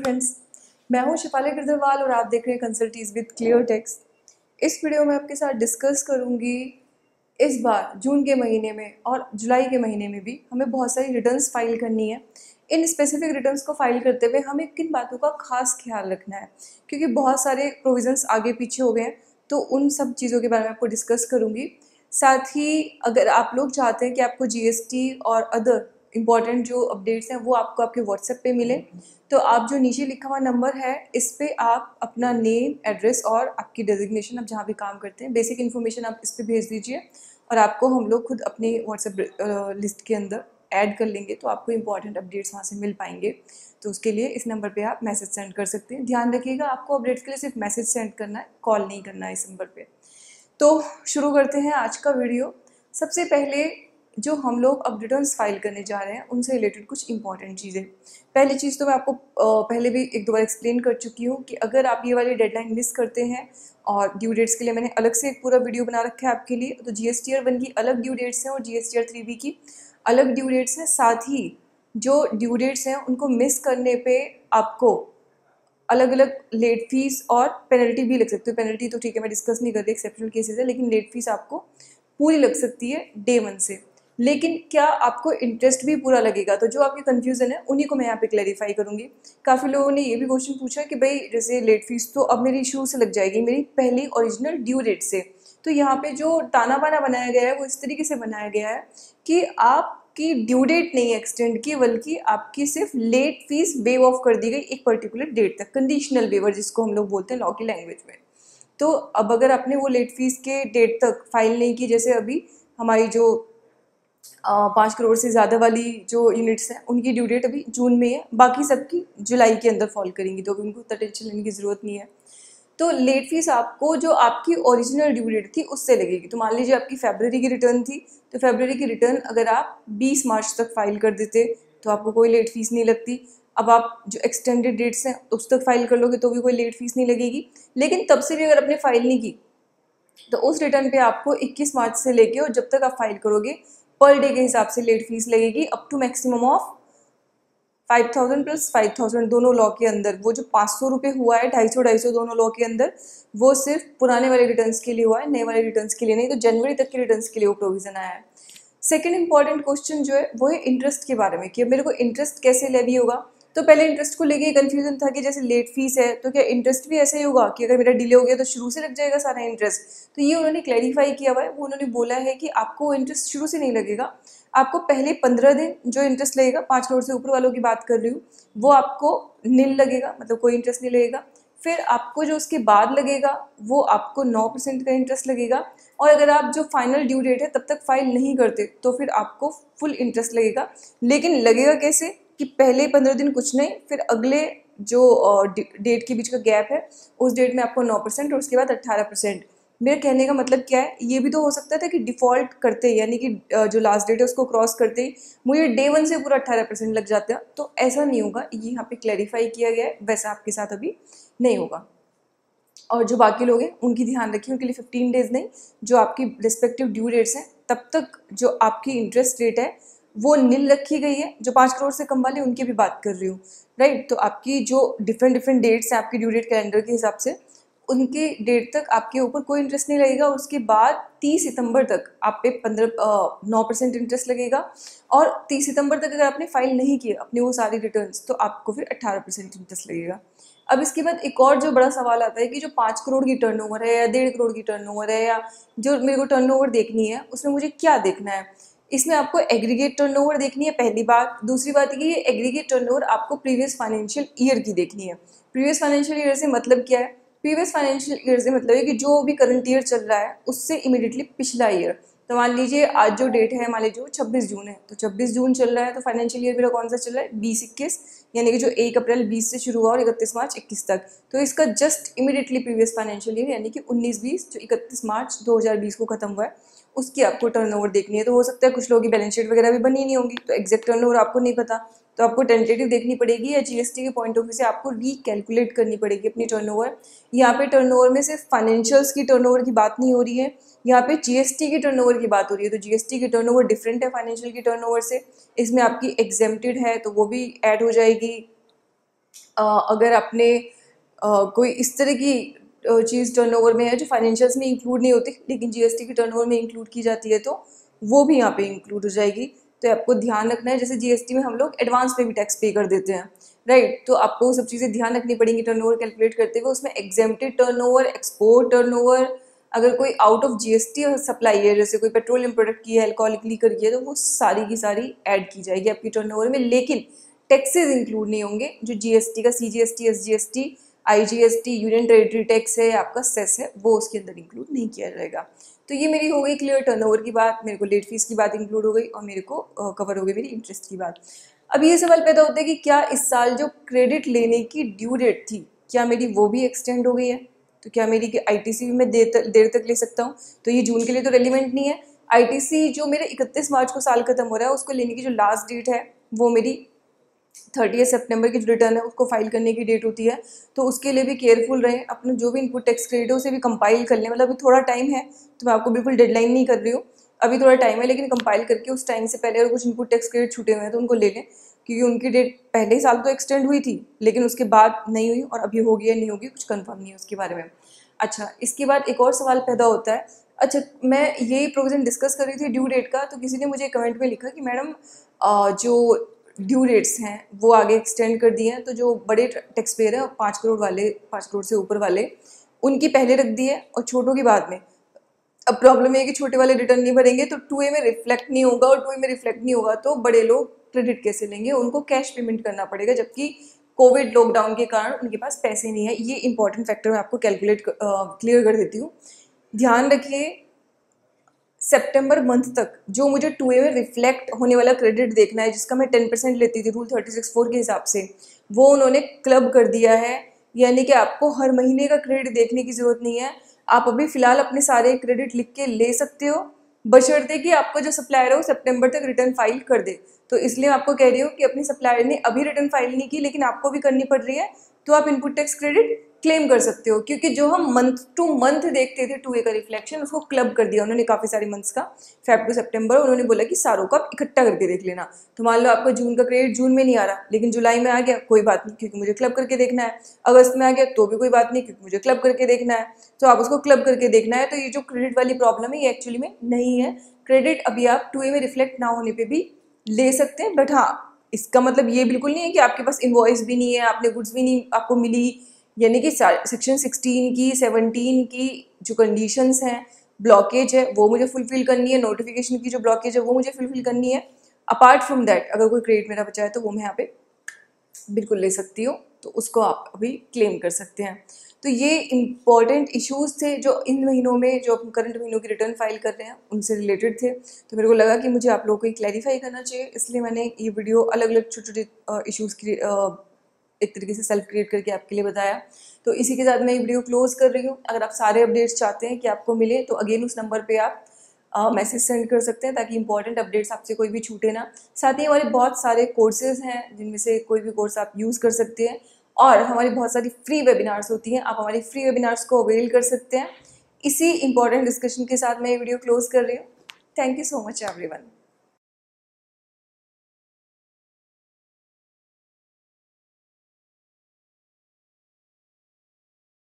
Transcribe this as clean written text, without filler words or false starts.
Friends, मैं हूं शिफाली गिरधरवाल और आप देख रहे हैं कंसल्टीज विद क्लियर टेक्स्ट। इस वीडियो में आपके साथ डिस्कस करूंगी इस बार जून के महीने में और जुलाई के महीने में भी हमें बहुत सारी रिटर्न्स फाइल करनी है। इन स्पेसिफिक रिटर्न्स को फाइल करते हुए हमें किन बातों का खास ख्याल रखना है, क्योंकि बहुत सारे प्रोविजंस आगे पीछे हो गए हैं, तो उन सब चीज़ों के बारे में आपको डिस्कस करूंगी। साथ ही अगर आप लोग चाहते हैं कि आपको जीएसटी और अदर इम्पॉर्टेंट जो अपडेट्स हैं वो आपको आपके व्हाट्सएप पे मिले, तो आप जो नीचे लिखा हुआ नंबर है इस पे आप अपना नेम, एड्रेस और आपकी डेजिग्नेशन, आप जहाँ भी काम करते हैं, बेसिक इन्फॉर्मेशन आप इस पे भेज दीजिए और आपको हम लोग खुद अपनी व्हाट्सएप लिस्ट के अंदर ऐड कर लेंगे, तो आपको इंपॉर्टेंट अपडेट्स वहाँ से मिल पाएंगे। तो उसके लिए इस नंबर पे आप मैसेज सेंड कर सकते हैं। ध्यान रखिएगा, आपको अपडेट्स के लिए सिर्फ मैसेज सेंड करना है, कॉल नहीं करना है इस नंबर पे। तो शुरू करते हैं आज का वीडियो। सबसे पहले जो हम लोग अब रिटर्न्स फाइल करने जा रहे हैं उनसे रिलेटेड कुछ इंपॉर्टेंट चीज़ें। पहली चीज़ तो मैं आपको पहले भी एक दो बार एक्सप्लेन कर चुकी हूँ कि अगर आप ये वाली डेडलाइन मिस करते हैं, और ड्यू डेट्स के लिए मैंने अलग से एक पूरा वीडियो बना रखा है आपके लिए, तो जीएसटीआर 1 की अलग ड्यू डेट्स हैं और जीएसटीआर 3B की अलग ड्यू डेट्स हैं। साथ ही जो ड्यू डेट्स हैं उनको मिस करने पे आपको अलग अलग लेट फीस और पेनल्टी भी लग सकती है। पेनल्टी तो ठीक है, मैं डिस्कस नहीं कर रही, एक्सेप्शनल केसेस है, लेकिन लेट फीस आपको पूरी लग सकती है डे 1 से। लेकिन क्या आपको इंटरेस्ट भी पूरा लगेगा? तो जो आपकी कंफ्यूजन है उन्हीं को मैं यहाँ पे क्लैरिफाई करूँगी। काफ़ी लोगों ने ये भी क्वेश्चन पूछा कि भाई जैसे लेट फीस तो अब मेरी शुरू से लग जाएगी, मेरी पहली ओरिजिनल ड्यू डेट से। तो यहाँ पे जो ताना बाना बनाया गया है वो इस तरीके से बनाया गया है कि आपकी ड्यू डेट नहीं एक्सटेंड की, बल्कि आपकी सिर्फ लेट फीस वेव ऑफ कर दी गई एक पर्टिकुलर डेट तक, कंडीशनल वेवर जिसको हम लोग बोलते हैं लॉ की लैंग्वेज में। तो अब अगर आपने वो लेट फीस के डेट तक फाइल नहीं की, जैसे अभी हमारी जो 5 करोड़ से ज़्यादा वाली जो यूनिट्स हैं उनकी ड्यू डेट अभी जून में है, बाकी सबकी जुलाई के अंदर फॉल करेंगी, तो अभी उनको उतना टेंशन लेने की ज़रूरत नहीं है। तो लेट फीस आपको जो आपकी ओरिजिनल ड्यू डेट थी उससे लगेगी। तो मान लीजिए आपकी फरवरी की रिटर्न थी, तो फरवरी की रिटर्न अगर आप 20 मार्च तक फाइल कर देते तो आपको कोई लेट फीस नहीं लगती। अब आप जो एक्सटेंडेड डेट्स हैं उस तक फाइल कर लोगे तो भी कोई लेट फीस नहीं लगेगी। लेकिन तब से भी अगर आपने फाइल नहीं की तो उस रिटर्न पे आपको 21 मार्च से लेके और जब तक आप फाइल करोगे पर डे के हिसाब से लेट फीस लगेगी, up to maximum of 5000 plus 5000 दोनों लॉ के अंदर। वो जो 500 रुपये हुआ है, 250 दोनों लॉ के अंदर, वो सिर्फ पुराने वाले रिटर्न्स के लिए हुआ है, नए वाले रिटर्न्स के लिए नहीं। तो जनवरी तक के रिटर्न्स के लिए वो प्रोविजन आया है। सेकेंड इंपॉर्टेंट क्वेश्चन जो है वो है इंटरेस्ट के बारे में कि मेरे को इंटरेस्ट कैसे लेवी होगा। तो पहले इंटरेस्ट को लेके कंफ्यूजन था कि जैसे लेट फीस है तो क्या इंटरेस्ट भी ऐसे ही होगा कि अगर मेरा डिले हो गया तो शुरू से लग जाएगा सारा इंटरेस्ट। तो ये उन्होंने क्लैरिफाई किया हुआ है। वो उन्होंने बोला है कि आपको इंटरेस्ट शुरू से नहीं लगेगा, आपको पहले 15 दिन जो इंटरेस्ट लगेगा, 5 करोड़ से ऊपर वालों की बात कर रही हूँ, वो आपको नील लगेगा, मतलब कोई इंटरेस्ट नहीं लगेगा। फिर आपको जो उसके बाद लगेगा वो आपको 9% का इंटरेस्ट लगेगा, और अगर आप जो फाइनल ड्यू डेट है तब तक फाइल नहीं करते तो फिर आपको फुल इंटरेस्ट लगेगा। लेकिन लगेगा कैसे कि पहले 15 दिन कुछ नहीं, फिर अगले जो डेट के बीच का गैप है उस डेट में आपको 9% और उसके बाद 18%। मेरे कहने का मतलब क्या है, ये भी तो हो सकता था कि डिफ़ॉल्ट करते ही, यानी कि जो लास्ट डेट है उसको क्रॉस करते ही मुझे डे 1 से पूरा 18% लग जाता है। तो ऐसा नहीं होगा, ये यहाँ पे क्लैरिफाई किया गया है, वैसा आपके साथ अभी नहीं होगा। और जो बाकी लोग हैं उनकी ध्यान रखिए, उनके लिए 15 डेज नहीं, जो आपकी रिस्पेक्टिव ड्यू डेट्स हैं तब तक जो आपकी इंटरेस्ट रेट है वो नील रखी गई है। जो 5 करोड़ से कम वाले उनकी भी बात कर रही हूँ, राइट। तो आपकी जो डिफरेंट डेट्स हैं आपकी ड्यू डेट कैलेंडर के हिसाब से, उनकी डेट तक आपके ऊपर कोई इंटरेस्ट नहीं लगेगा। उसके बाद 30 सितंबर तक आप पे 9% इंटरेस्ट लगेगा, और 30 सितंबर तक अगर आपने फाइल नहीं किया अपनी वो सारी रिटर्न्स तो आपको फिर 18% इंटरेस्ट लगेगा। अब इसके बाद एक और जो बड़ा सवाल आता है कि जो 5 करोड़ की टर्नओवर है या 1.5 करोड़ की टर्नओवर है, या जो मेरे को टर्नओवर देखनी है उसमें मुझे क्या देखना है। इसमें आपको एग्रीगेट टर्नओवर देखनी है, पहली बात। दूसरी बात ये एग्रीगेट टर्नओवर आपको प्रीवियस फाइनेंशियल ईयर की देखनी है। प्रीवियस फाइनेंशियल ईयर से मतलब क्या है? प्रीवियस फाइनेंशियल ईयर से मतलब है कि जो भी करंट ईयर चल रहा है उससे इमीडिएटली पिछला ईयर। तो मान लीजिए आज जो डेट है, मान लीजिए 26 जून है, तो 26 जून चल रहा है, तो फाइनेंशियल ईयर मेरा कौन सा चल रहा है? 20-21, यानी कि जो 1 अप्रैल 20 से शुरू हुआ और 31 मार्च 21 तक। तो इसका just immediately previous financial year यानी कि 19-20 जो 31 मार्च 2020 को खत्म हुआ है उसकी आपको टर्नओवर देखनी है। तो हो सकता है कुछ लोगों की बैलेंस शीट वगैरह भी बनी नहीं होंगी, तो एग्जैक्ट टर्नओवर आपको नहीं पता, तो आपको टेंटेटिव देखनी पड़ेगी, या जीएसटी के पॉइंट ऑफ व्यू से आपको रीकैलकुलेट करनी पड़ेगी अपनी टर्नओवर। यहाँ पे टर्नओवर में सिर्फ फाइनेंशियल्स की टर्नओवर की बात नहीं हो रही है, यहाँ पे जीएसटी की टर्नओवर की बात हो रही है। तो जीएसटी की टर्नओवर डिफरेंट है फाइनेंशियल की टर्नओवर से, इसमें आपकी एग्जेम्प्टेड है तो वो भी ऐड हो जाएगी, अगर आपने कोई इस तरह की चीज़ टर्नओवर में है जो फाइनेंशियल्स में इंक्लूड नहीं होती लेकिन जीएसटी की टर्नओवर में इंक्लूड की जाती है, तो वो भी यहाँ पे इंक्लूड हो जाएगी। तो आपको ध्यान रखना है, जैसे जीएसटी में हम लोग एडवांस में भी टैक्स पे कर देते हैं, राइट। तो आपको वो सब चीज़ें ध्यान रखनी पड़ेंगी टर्नओवर कैलकुलेट करते हुए। उसमें एग्जेम्प्टेड टर्नओवर, एक्सपोर्ट टर्नओवर, अगर कोई आउट ऑफ जीएसटी सप्लाई है, जैसे कोई पेट्रोलियम प्रोडक्ट की है, अल्कोहलिक लीकर की है, तो वो सारी की सारी ऐड की जाएगी आपकी टर्नओवर में। लेकिन टैक्सेस इंक्लूड नहीं होंगे, जो जीएसटी का CGST, SGST, IGST, union territory tax है, आपका सेस है, वो उसके अंदर इंक्लूड नहीं किया जाएगा। तो ये मेरी हो गई क्लियर टर्नओवर की बात, मेरे को लेट फीस की बात इंक्लूड हो गई और मेरे को कवर हो गई मेरी इंटरेस्ट की बात। अब ये सवाल पैदा होता है कि क्या इस साल जो क्रेडिट लेने की ड्यू डेट थी, क्या मेरी वो भी एक्सटेंड हो गई है? तो क्या मेरी आईटीसी भी मैं देर तक ले सकता हूँ? तो ये जून के लिए तो रेलिवेंट नहीं है। आईटीसी जो मेरे 31 मार्च को साल खत्म हो रहा है, उसको लेने की जो लास्ट डेट है वो मेरी 30 सितंबर की जो रिटर्न है उसको फाइल करने की डेट होती है। तो उसके लिए भी केयरफुल रहें, अपने जो भी इनपुट टैक्स क्रेडिट है उसे भी कंपाइल कर लें। मतलब अभी थोड़ा टाइम है, तो मैं आपको बिल्कुल डेडलाइन नहीं कर रही हूँ, अभी थोड़ा टाइम है, लेकिन कंपाइल करके उस टाइम से पहले अगर कुछ इनपुट टैक्स क्रेडिट छूटे हुए हैं तो उनको ले लें, क्योंकि उनकी डेट पहले ही साल तो एक्सटेंड हुई थी लेकिन उसके बाद नहीं हुई, और अभी होगी या नहीं होगी कुछ कंफर्म नहीं है उसके बारे में। अच्छा, इसके बाद एक और सवाल पैदा होता है। अच्छा, मैं यही प्रोविज़न डिस्कस कर रही थी ड्यू डेट का, तो किसी ने मुझे कमेंट में लिखा कि मैडम जो ड्यू डेट्स हैं वो आगे एक्सटेंड कर दिए हैं, तो जो बड़े टैक्स पेयर हैं 5 करोड़ वाले, 5 करोड़ से ऊपर वाले, उनकी पहले रख दी है और छोटों की बाद में। अब प्रॉब्लम है कि छोटे वाले रिटर्न नहीं भरेंगे तो 2A में रिफ्लेक्ट नहीं होगा, और 2A में रिफ्लेक्ट नहीं होगा तो बड़े लोग क्रेडिट कैसे लेंगे? उनको कैश पेमेंट करना पड़ेगा, जबकि कोविड लॉकडाउन के कारण उनके पास पैसे नहीं है। ये इंपॉर्टेंट फैक्टर मैं आपको क्लियर कर देती हूँ। ध्यान रखिए, सितंबर मंथ तक जो मुझे 2A में रिफ्लेक्ट होने वाला क्रेडिट देखना है, जिसका मैं 10% लेती थी रूल 36(4) के हिसाब से, वो उन्होंने क्लब कर दिया है। यानी कि आपको हर महीने का क्रेडिट देखने की ज़रूरत नहीं है, आप अभी फ़िलहाल अपने सारे क्रेडिट लिख के ले सकते हो, बशर्ते कि आपका जो सप्लायर है वो सितंबर तक रिटर्न फाइल कर दे। तो इसलिए मैं आपको कह रही हूँ कि अपनी सप्लायर ने अभी रिटर्न फाइल नहीं की लेकिन आपको भी करनी पड़ रही है, तो आप इनपुट टैक्स क्रेडिट क्लेम कर सकते हो, क्योंकि जो हम मंथ टू मंथ देखते थे 2A का रिफ्लेक्शन, उसको क्लब कर दिया उन्होंने काफ़ी सारे मंथ्स का, फेब टू सितंबर। उन्होंने बोला कि सारों का इकट्ठा करके देख लेना। तो मान लो आपका जून का क्रेडिट जून में नहीं आ रहा लेकिन जुलाई में आ गया, कोई बात नहीं क्योंकि मुझे क्लब करके देखना है। अगस्त में आ गया तो भी कोई बात नहीं क्योंकि मुझे क्लब करके देखना है, तो आप उसको क्लब करके देखना है। तो ये जो क्रेडिट वाली प्रॉब्लम है ये एक्चुअली में नहीं है। क्रेडिट अभी आप 2A में रिफ्लेक्ट ना होने पर भी ले सकते हैं, बट हाँ, इसका मतलब ये बिल्कुल नहीं है कि आपके पास इनवॉइस भी नहीं है, आपने गुड्स भी नहीं आपको मिली, यानी कि सेक्शन 16 की 17 की जो कंडीशंस हैं, ब्लॉकेज है वो मुझे फुलफिल करनी है, नोटिफिकेशन की जो ब्लॉकेज है वो मुझे फुलफिल करनी है। अपार्ट फ्रॉम दैट अगर कोई क्रेडिट मेरा बचा है तो वो मैं यहाँ पे बिल्कुल ले सकती हूँ, तो उसको आप अभी क्लेम कर सकते हैं। तो ये इंपॉर्टेंट इश्यूज थे जो इन महीनों में, जो हम करंट महीनों की रिटर्न फाइल कर रहे हैं उनसे रिलेटेड थे। तो मेरे को लगा कि मुझे आप लोगों को क्लैरिफाई करना चाहिए, इसलिए मैंने ये वीडियो अलग अलग छोटे छोटे इशूज़ की एक तरीके से सेल्फ क्रिएट करके आपके लिए बताया। तो इसी के साथ मैं ये वीडियो क्लोज कर रही हूँ। अगर आप सारे अपडेट्स चाहते हैं कि आपको मिले तो अगेन उस नंबर पे आप मैसेज सेंड कर सकते हैं ताकि इंपॉर्टेंट अपडेट्स आपसे कोई भी छूटे ना। साथ ही हमारे बहुत सारे कोर्सेज हैं जिनमें से कोई भी कोर्स आप यूज़ कर सकते हैं, और हमारी बहुत सारी फ्री वेबिनार्स होती हैं, आप हमारी फ्री वेबिनार्स को अवेल कर सकते हैं। इसी इंपॉर्टेंट डिस्कशन के साथ मैं ये वीडियो क्लोज कर रही हूँ। Thank you so much everyone.